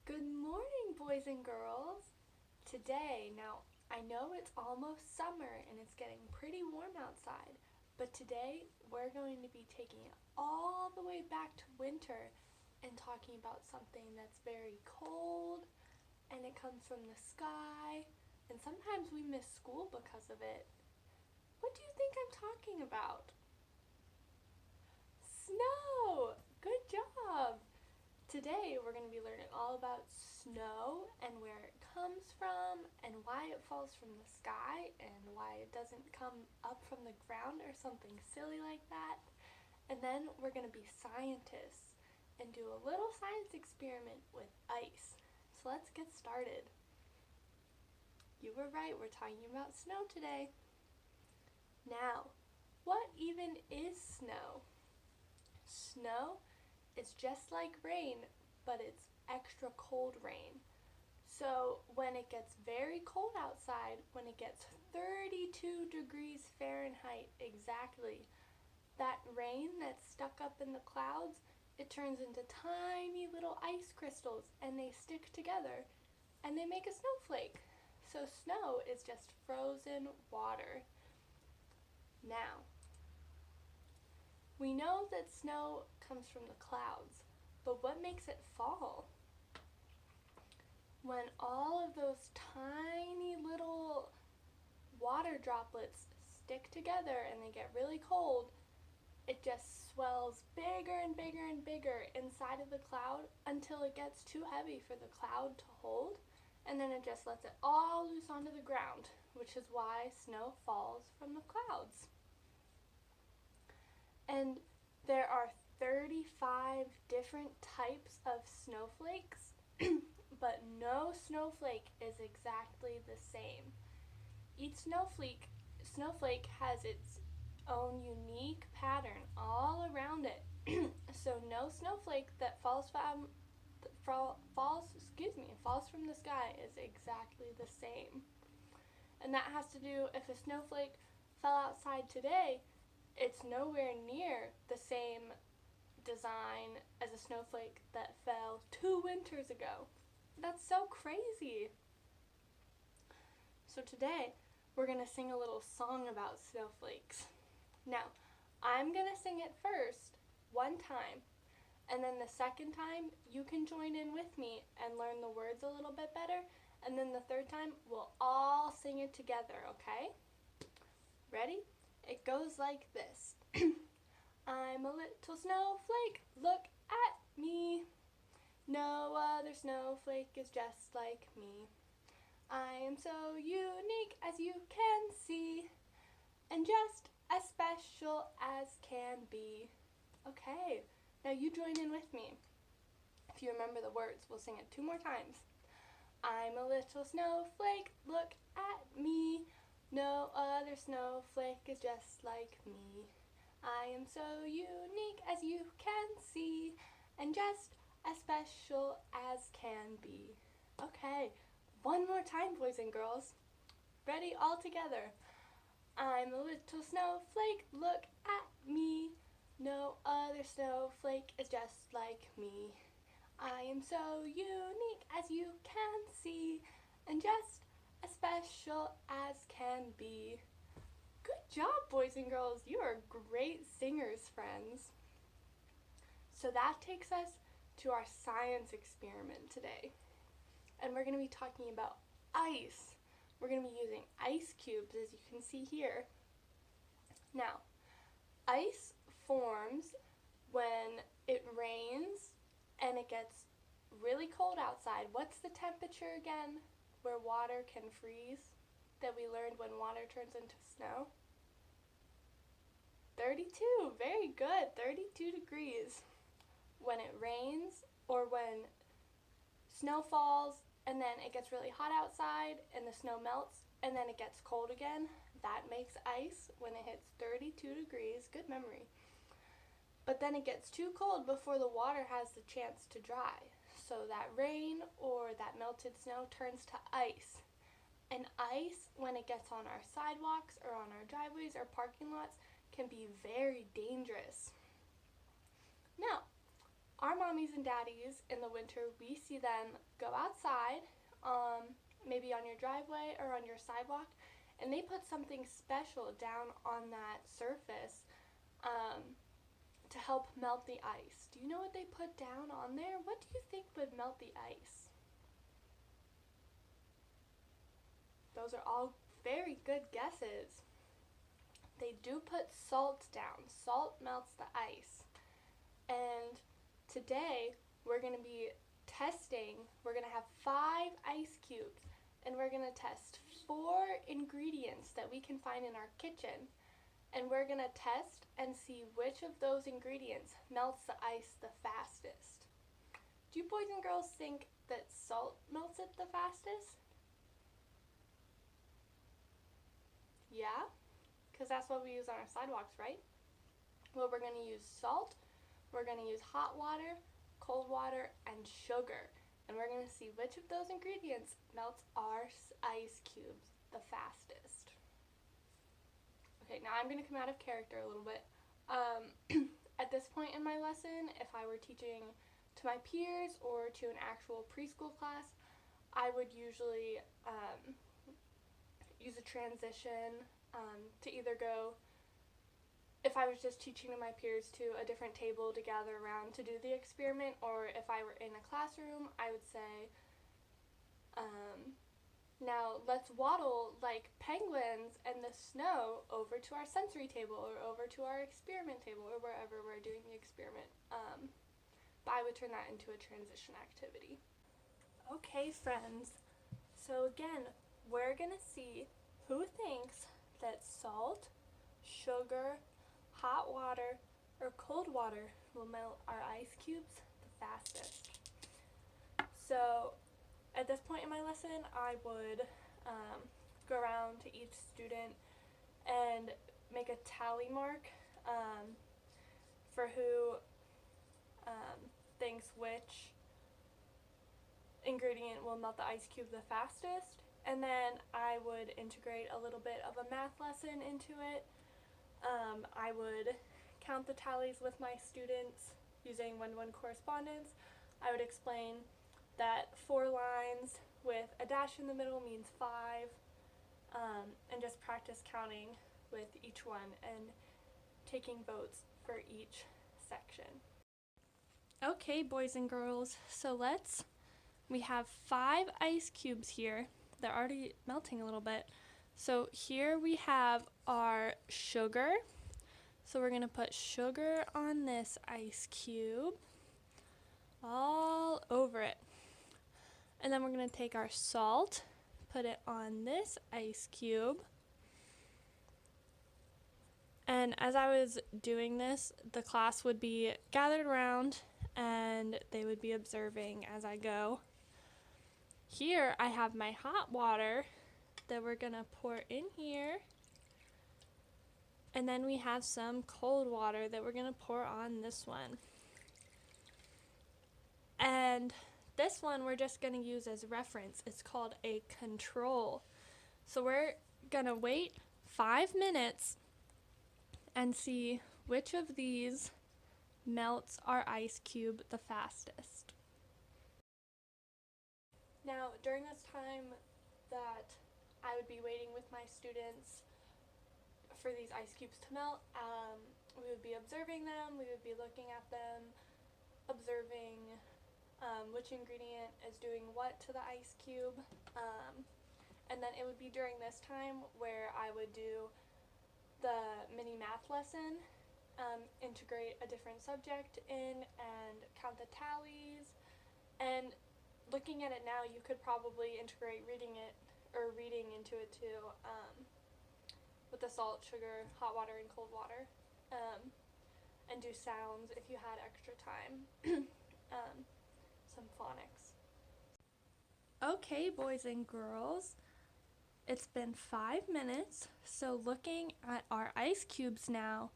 Good morning, boys and girls. Today, now I know it's almost summer and it's getting pretty warm outside, but today we're going to be taking it all the way back to winter and talking about something that's very cold and it comes from the sky, and sometimes we miss school because of it. What do you think I'm talking about? Snow! Good job! Today we're going to be learning all about snow and where it comes from and why it falls from the sky and why it doesn't come up from the ground or something silly like that. And then we're going to be scientists and do a little science experiment with ice. So let's get started. You were right, we're talking about snow today. Now, what even is snow? Snow is just like rain, but it's extra cold rain. So when it gets very cold outside, when it gets 32 degrees Fahrenheit exactly, that rain that's stuck up in the clouds, it turns into tiny little ice crystals and they stick together and they make a snowflake. So snow is just frozen water. Now, we know that snow comes from the clouds, but what makes it fall? When all of those tiny little water droplets stick together and they get really cold, it just swells bigger and bigger and bigger inside of the cloud until it gets too heavy for the cloud to hold, and then it just lets it all loose onto the ground, which is why snow falls from the clouds. And there are 35 different types of snowflakes, but no snowflake is exactly the same. Each snowflake has its own unique pattern all around it. So no snowflake that falls from the sky is exactly the same. And that has to do, if a snowflake fell outside today, it's nowhere near the same design as a snowflake that fell 2 winters ago. That's so crazy. So today, we're going to sing a little song about snowflakes. Now, I'm going to sing it first, one time, and then the second time, you can join in with me and learn the words a little bit better, and then the third time, we'll all sing it together, okay? Ready? It goes like this. I'm a little snowflake, look at me. No other snowflake is just like me. I am so unique as you can see, and just as special as can be. Okay, now you join in with me. If you remember the words, we'll sing it 2 more times. I'm a little snowflake, look at me. No other snowflake is just like me. I am so unique as you can see, and just as special as can be. Okay, one more time, boys and girls. Ready, all together. I'm a little snowflake, look at me. No other snowflake is just like me. I am so unique as you can see, and just as special as can be. Good job, boys and girls. You are great singers, friends. So that takes us to our science experiment today. And we're going to be talking about ice. We're going to be using ice cubes, as you can see here. Now, ice forms when it rains and it gets really cold outside. What's the temperature again where water can freeze that we learned when water turns into snow? 32, very good, 32 degrees. When it rains or when snow falls and then it gets really hot outside and the snow melts and then it gets cold again, that makes ice when it hits 32 degrees. Good memory. But then it gets too cold before the water has the chance to dry. So that rain or that melted snow turns to ice. And ice, when it gets on our sidewalks or on our driveways or parking lots, can be very dangerous. Now, our mommies and daddies in the winter, we see them go outside, maybe on your driveway or on your sidewalk, and they put something special down on that surface to help melt the ice. Do you know what they put down on there? What do you think would melt the ice? Those are all very good guesses. They do put salt down. Salt melts the ice. And today we're going to be testing. We're going to have 5 ice cubes, and we're going to test 4 ingredients that we can find in our kitchen. And we're going to test and see which of those ingredients melts the ice the fastest. Do you boys and girls think that salt melts it the fastest? Yeah? Because that's what we use on our sidewalks, right? Well, we're going to use salt, we're going to use hot water, cold water, and sugar. And we're going to see which of those ingredients melts our ice cubes the fastest. Okay, now I'm going to come out of character a little bit. At this point in my lesson, if I were teaching to my peers or to an actual preschool class, I would usually use a transition to either go, if I was just teaching to my peers, to a different table to gather around to do the experiment, or if I were in a classroom, I would say, now let's waddle like penguins in the snow over to our sensory table or over to our experiment table or wherever we're doing the experiment. But I would turn that into a transition activity. Okay, friends, so again, we're going to see who thinks that salt, sugar, hot water, or cold water will melt our ice cubes the fastest. So at this point in my lesson, I would go around to each student and make a tally mark for who thinks which ingredient will melt the ice cube the fastest. And then I would integrate a little bit of a math lesson into it. I would count the tallies with my students using one-to-one correspondence. I would explain that 4 lines with a dash in the middle means 5, and just practice counting with each one and taking votes for each section. Okay, boys and girls, so we have 5 ice cubes here. They're already melting a little bit. So here we have our sugar. So we're going to put sugar on this ice cube, all over it. And then we're going to take our salt, put it on this ice cube. And as I was doing this, the class would be gathered around and they would be observing as I go. Here I have my hot water that we're going to pour in here. And then we have some cold water that we're going to pour on this one. And this one we're just going to use as reference. It's called a control. So we're going to wait 5 minutes and see which of these melts our ice cube the fastest. Now, during this time that I would be waiting with my students for these ice cubes to melt, we would be observing them, we would be looking at them, observing which ingredient is doing what to the ice cube, and then it would be during this time where I would do the mini math lesson, integrate a different subject in and count the tallies. And looking at it now, you could probably integrate reading into it too, with the salt, sugar, hot water, and cold water, and do sounds if you had extra time. Some phonics. Okay, boys and girls, it's been 5 minutes, so looking at our ice cubes now,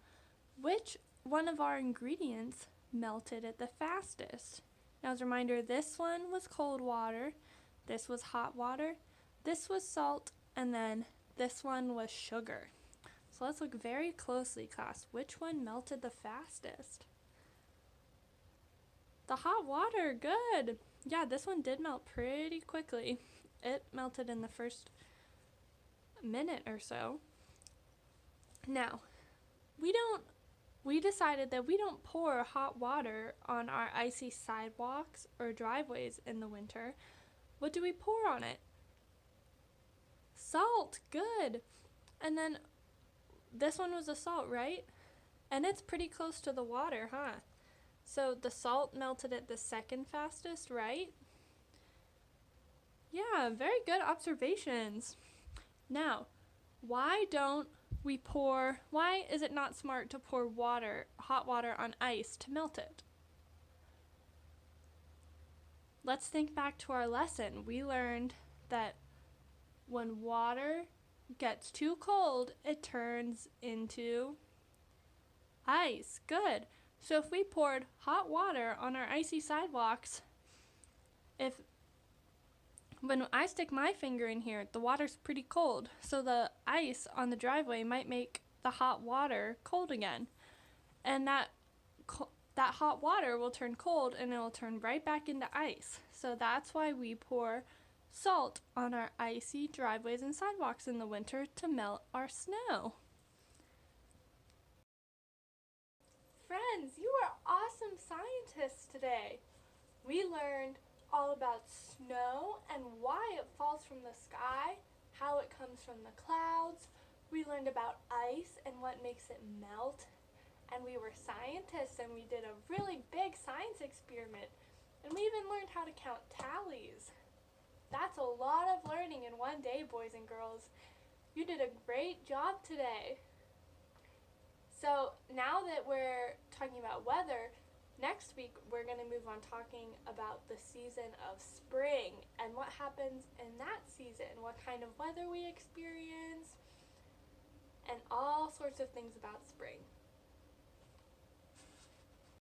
which one of our ingredients melted it the fastest? Now, as a reminder, this one was cold water, this was hot water, this was salt, and then this one was sugar. So let's look very closely, class. Which one melted the fastest? The hot water, good. Yeah, this one did melt pretty quickly. It melted in the first minute or so. Now, we decided that we don't pour hot water on our icy sidewalks or driveways in the winter. What do we pour on it? Salt, good. And then this one was a salt, right? And it's pretty close to the water, huh? So the salt melted it the second fastest, right? Yeah, very good observations. Now, why is it not smart to pour hot water on ice to melt it? Let's think back to our lesson. We learned that when water gets too cold, it turns into ice. Good. So if we poured hot water on our icy sidewalks, when I stick my finger in here, the water's pretty cold, so the ice on the driveway might make the hot water cold again. And that hot water will turn cold and it will turn right back into ice. So that's why we pour salt on our icy driveways and sidewalks in the winter to melt our snow. Friends, you are awesome scientists today. We learned all about snow and why it falls from the sky, how it comes from the clouds. We learned about ice and what makes it melt. And we were scientists and we did a really big science experiment. And we even learned how to count tallies. That's a lot of learning in one day, boys and girls. You did a great job today. So now that we're talking about weather, next week we're going to move on talking about the season of spring and what happens in that season, what kind of weather we experience, and all sorts of things about spring.